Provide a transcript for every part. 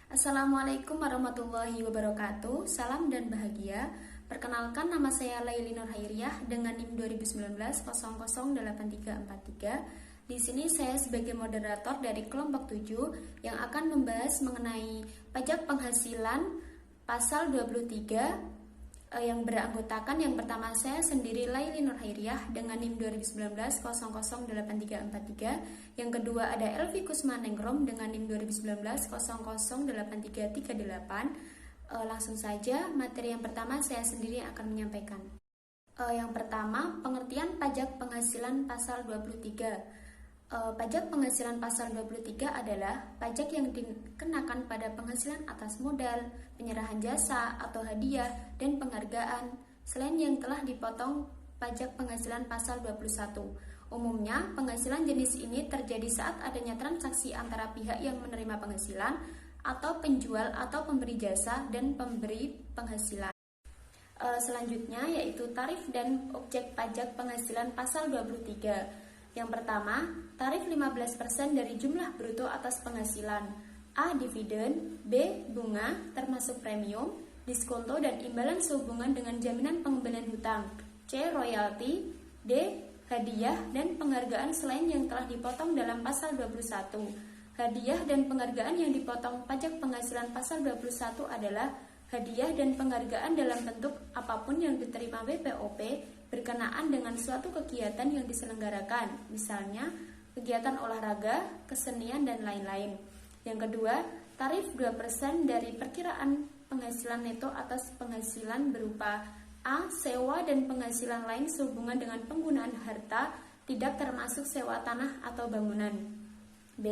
Assalamualaikum warahmatullahi wabarakatuh. Salam dan bahagia. Perkenalkan, nama saya Laili Nur Hairiah dengan NIM 2019 008343. Di sini saya sebagai moderator dari kelompok 7 yang akan membahas mengenai pajak penghasilan pasal 23 yang beranggotakan yang pertama saya sendiri Laili Nur Hairiah dengan NIM 2019 008343. Yang kedua ada Elvi Kusmanengrom dengan NIM 2019 008338. Langsung saja materi yang pertama saya sendiri akan menyampaikan. Yang pertama, pengertian pajak penghasilan pasal 23. Pajak penghasilan pasal 23 adalah pajak yang dikenakan pada penghasilan atas modal, penyerahan jasa atau hadiah, dan penghargaan, selain yang telah dipotong pajak penghasilan pasal 21. Umumnya, penghasilan jenis ini terjadi saat adanya transaksi antara pihak yang menerima penghasilan atau penjual atau pemberi jasa dan pemberi penghasilan. Selanjutnya yaitu tarif dan objek pajak penghasilan pasal 23. Yang pertama, tarif 15% dari jumlah bruto atas penghasilan. A. Dividen. B. Bunga termasuk premium, diskonto dan imbalan sehubungan dengan jaminan pengembalian hutang. C. Royalti. D. Hadiah dan penghargaan selain yang telah dipotong dalam pasal 21. Hadiah dan penghargaan yang dipotong pajak penghasilan pasal 21 adalah hadiah dan penghargaan dalam bentuk apapun yang diterima BPOP berkenaan dengan suatu kegiatan yang diselenggarakan, misalnya kegiatan olahraga, kesenian, dan lain-lain. Yang kedua, tarif 2% dari perkiraan penghasilan neto atas penghasilan berupa A. Sewa dan penghasilan lain sehubungan dengan penggunaan harta tidak termasuk sewa tanah atau bangunan. B.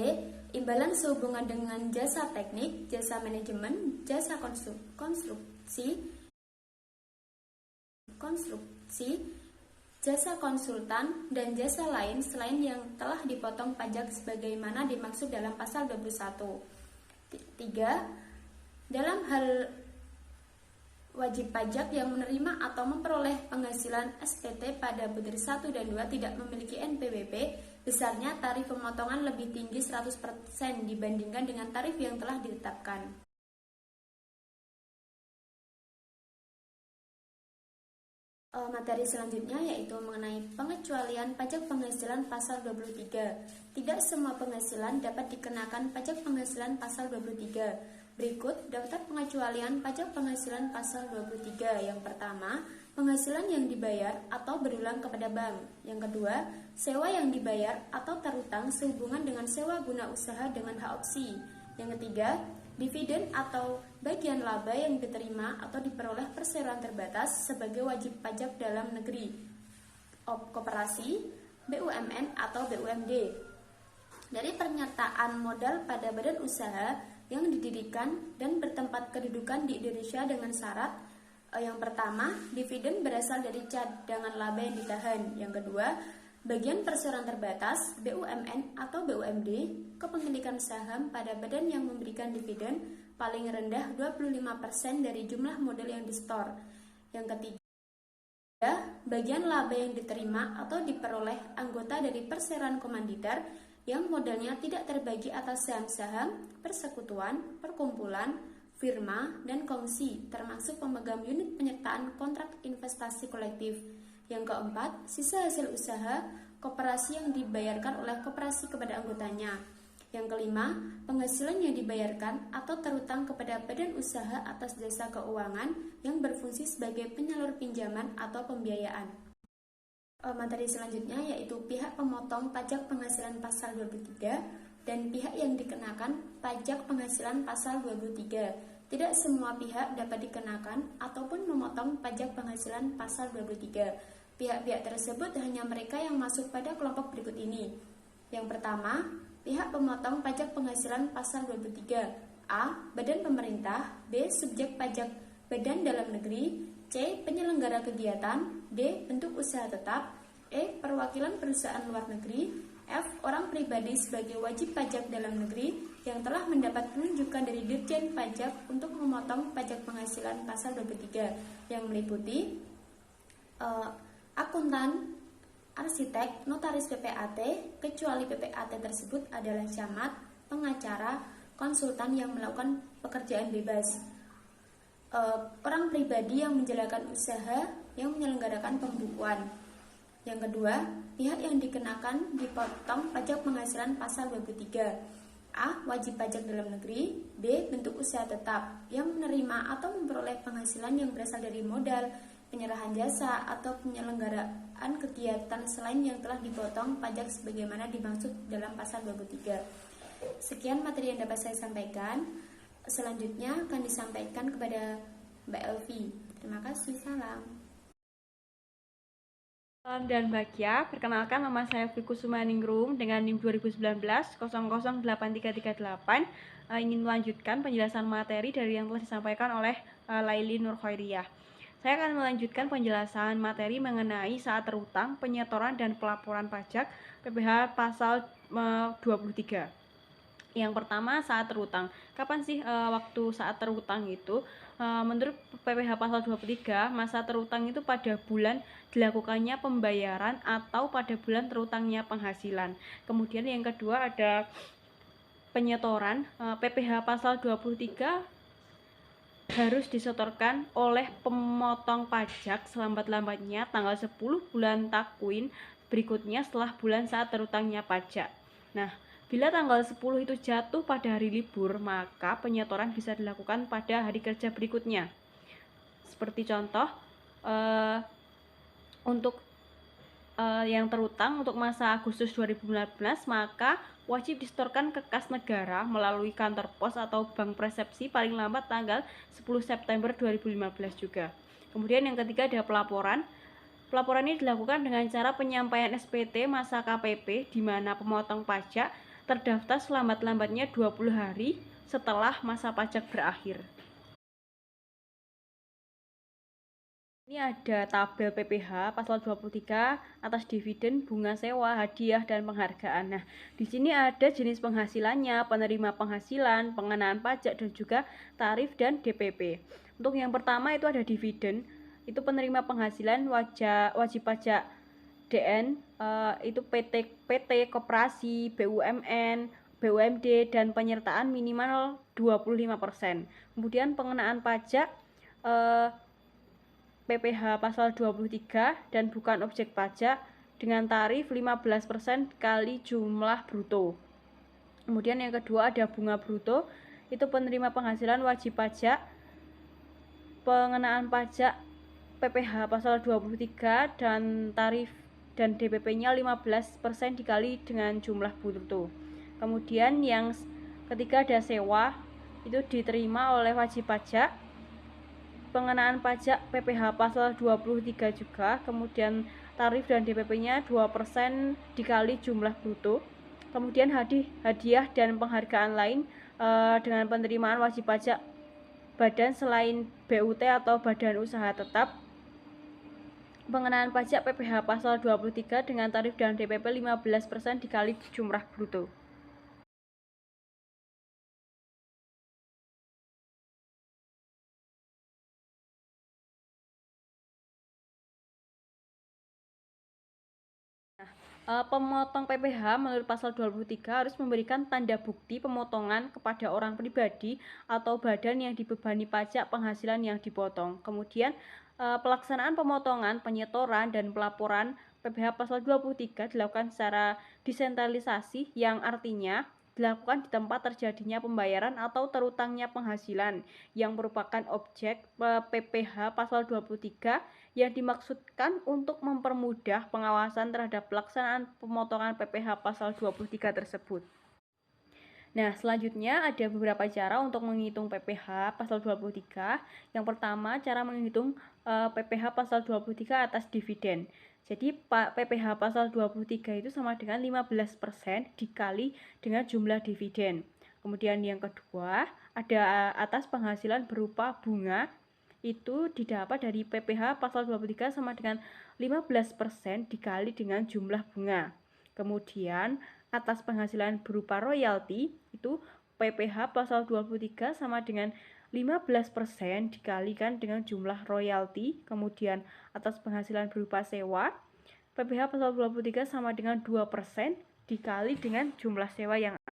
Imbalan sehubungan dengan jasa teknik, jasa manajemen, jasa konstruksi, jasa konsultan, dan jasa lain selain yang telah dipotong pajak sebagaimana dimaksud dalam pasal 21. 3. Dalam hal wajib pajak yang menerima atau memperoleh penghasilan SPT pada butir 1 dan 2 tidak memiliki NPWP, besarnya tarif pemotongan lebih tinggi 100% dibandingkan dengan tarif yang telah ditetapkan. Materi selanjutnya yaitu mengenai pengecualian pajak penghasilan pasal 23. Tidak semua penghasilan dapat dikenakan pajak penghasilan pasal 23. Berikut daftar pengecualian pajak penghasilan pasal 23. Yang pertama, penghasilan yang dibayar atau berulang kepada bank. Yang kedua, sewa yang dibayar atau terutang sehubungan dengan sewa guna usaha dengan hak opsi. Yang ketiga, dividen atau bagian laba yang diterima atau diperoleh perseroan terbatas sebagai wajib pajak dalam negeri, koperasi, BUMN atau BUMD. Dari pernyataan modal pada badan usaha yang didirikan dan bertempat kedudukan di Indonesia dengan syarat yang pertama, dividen berasal dari cadangan laba yang ditahan. Yang kedua, bagian perseroan terbatas, BUMN atau BUMD, kepemilikan saham pada badan yang memberikan dividen paling rendah 25% dari jumlah modal yang disetor. Yang ketiga, bagian laba yang diterima atau diperoleh anggota dari perseroan komanditer yang modalnya tidak terbagi atas saham-saham, persekutuan, perkumpulan, firma, dan kongsi, termasuk pemegang unit penyertaan kontrak investasi kolektif. Yang keempat, sisa hasil usaha koperasi yang dibayarkan oleh koperasi kepada anggotanya. Yang kelima, penghasilan yang dibayarkan atau terutang kepada badan usaha atas jasa keuangan yang berfungsi sebagai penyalur pinjaman atau pembiayaan. Materi selanjutnya yaitu pihak pemotong pajak penghasilan pasal 23 dan pihak yang dikenakan pajak penghasilan pasal 23. Tidak semua pihak dapat dikenakan ataupun memotong pajak penghasilan pasal 23. Pihak-pihak tersebut hanya mereka yang masuk pada kelompok berikut ini. Yang pertama, pihak pemotong pajak penghasilan pasal 23. A. Badan pemerintah. B. Subjek pajak badan dalam negeri. C. Penyelenggara kegiatan. D. Bentuk usaha tetap. E. Perwakilan perusahaan luar negeri. F. Orang pribadi sebagai wajib pajak dalam negeri yang telah mendapat penunjukan dari Dirjen Pajak untuk memotong pajak penghasilan pasal 23 yang meliputi akuntan, arsitek, notaris PPAT, kecuali PPAT tersebut adalah camat, pengacara, konsultan yang melakukan pekerjaan bebas. Orang pribadi yang menjalankan usaha yang menyelenggarakan pembukuan. Yang kedua, pihak yang dikenakan dipotong pajak penghasilan pasal 23. A. Wajib pajak dalam negeri. B. Bentuk usaha tetap yang menerima atau memperoleh penghasilan yang berasal dari modal, penyerahan jasa, atau penyelenggaraan kegiatan selain yang telah dipotong pajak sebagaimana dimaksud dalam pasal 23. Sekian materi yang dapat saya sampaikan. Selanjutnya akan disampaikan kepada Mbak Elvi. Terima kasih, salam. Salam dan bahagia, perkenalkan nama saya Fikusuma Ningrum dengan NIM 2019 008338. Ingin melanjutkan penjelasan materi dari yang telah disampaikan oleh Laili Nurkhairiyah. Saya akan melanjutkan penjelasan materi mengenai saat terutang, penyetoran dan pelaporan pajak PPh pasal 23. Yang pertama, saat terutang. Kapan sih waktu saat terutang itu? Menurut PPh pasal 23, masa terutang itu pada bulan dilakukannya pembayaran atau pada bulan terutangnya penghasilan. Kemudian yang kedua ada penyetoran. PPh pasal 23 harus disetorkan oleh pemotong pajak selambat-lambatnya tanggal 10 bulan takwin berikutnya setelah bulan saat terutangnya pajak. Nah, bila tanggal 10 itu jatuh pada hari libur, maka penyetoran bisa dilakukan pada hari kerja berikutnya. Seperti contoh, untuk yang terutang untuk masa Agustus 2015, maka wajib disetorkan ke kas negara melalui kantor pos atau bank persepsi paling lambat tanggal 10 September 2015 juga. Kemudian yang ketiga ada pelaporan. Pelaporan ini dilakukan dengan cara penyampaian SPT masa KPP di mana pemotong pajak terdaftar selambat-lambatnya 20 hari setelah masa pajak berakhir. Ini ada tabel PPh pasal 23 atas dividen, bunga sewa, hadiah, dan penghargaan. Nah, di sini ada jenis penghasilannya, penerima penghasilan, pengenaan pajak, dan juga tarif dan DPP. Untuk yang pertama itu ada dividen, itu penerima penghasilan wajib pajak DN, itu PT, koperasi, BUMN, BUMD, dan penyertaan minimal 25%. Kemudian pengenaan pajak PPh pasal 23 dan bukan objek pajak dengan tarif 15% kali jumlah bruto. Kemudian yang kedua ada bunga bruto, itu penerima penghasilan wajib pajak pengenaan pajak PPh pasal 23 dan tarif dan DPP-nya 15% dikali dengan jumlah bruto. Kemudian yang ketiga ada sewa, itu diterima oleh wajib pajak pengenaan pajak PPh pasal 23 juga, kemudian tarif dan DPP-nya 2% dikali jumlah bruto. Kemudian hadiah dan penghargaan lain dengan penerimaan wajib pajak badan selain BUT atau badan usaha tetap. Pengenaan pajak PPh pasal 23 dengan tarif dan DPP 15% dikali jumlah bruto. Pemotong PPh menurut pasal 23 harus memberikan tanda bukti pemotongan kepada orang pribadi atau badan yang dibebani pajak penghasilan yang dipotong. Kemudian pelaksanaan pemotongan, penyetoran, dan pelaporan PPh pasal 23 dilakukan secara desentralisasi yang artinya dilakukan di tempat terjadinya pembayaran atau terutangnya penghasilan yang merupakan objek PPh pasal 23 yang dimaksudkan untuk mempermudah pengawasan terhadap pelaksanaan pemotongan PPh pasal 23 tersebut. Nah, selanjutnya ada beberapa cara untuk menghitung PPh pasal 23. Yang pertama, cara menghitung PPh pasal 23 atas dividen. Jadi PPh pasal 23 itu sama dengan 15% dikali dengan jumlah dividen. Kemudian yang kedua, ada atas penghasilan berupa bunga, itu didapat dari PPh pasal 23 sama dengan 15% dikali dengan jumlah bunga. Kemudian atas penghasilan berupa royalti, itu PPh pasal 23 sama dengan 15% dikalikan dengan jumlah royalti. Kemudian atas penghasilan berupa sewa, PPh pasal 23 sama dengan 2% dikali dengan jumlah sewa yang ada.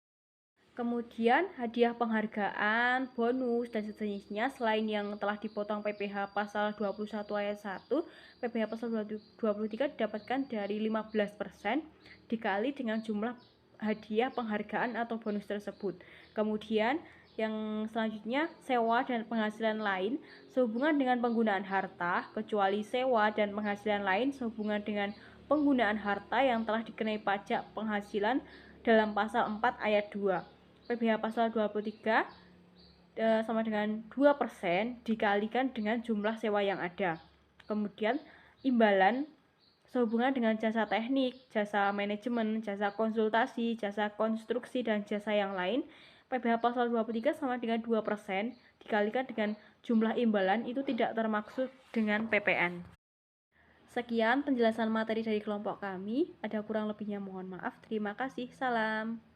Kemudian hadiah penghargaan, bonus, dan sejenisnya selain yang telah dipotong PPh pasal 21 ayat 1, PPh pasal 23 didapatkan dari 15% dikali dengan jumlah hadiah penghargaan atau bonus tersebut. Kemudian yang selanjutnya, sewa dan penghasilan lain sehubungan dengan penggunaan harta, kecuali sewa dan penghasilan lain sehubungan dengan penggunaan harta yang telah dikenai pajak penghasilan dalam pasal 4 ayat 2. PPh pasal 23 sama dengan 2% dikalikan dengan jumlah sewa yang ada. Kemudian imbalan sehubungan dengan jasa teknik, jasa manajemen, jasa konsultasi, jasa konstruksi, dan jasa yang lain, PPh pasal 23 sama dengan 2% dikalikan dengan jumlah imbalan itu tidak termaksud dengan PPN. Sekian penjelasan materi dari kelompok kami. Ada kurang lebihnya mohon maaf. Terima kasih. Salam.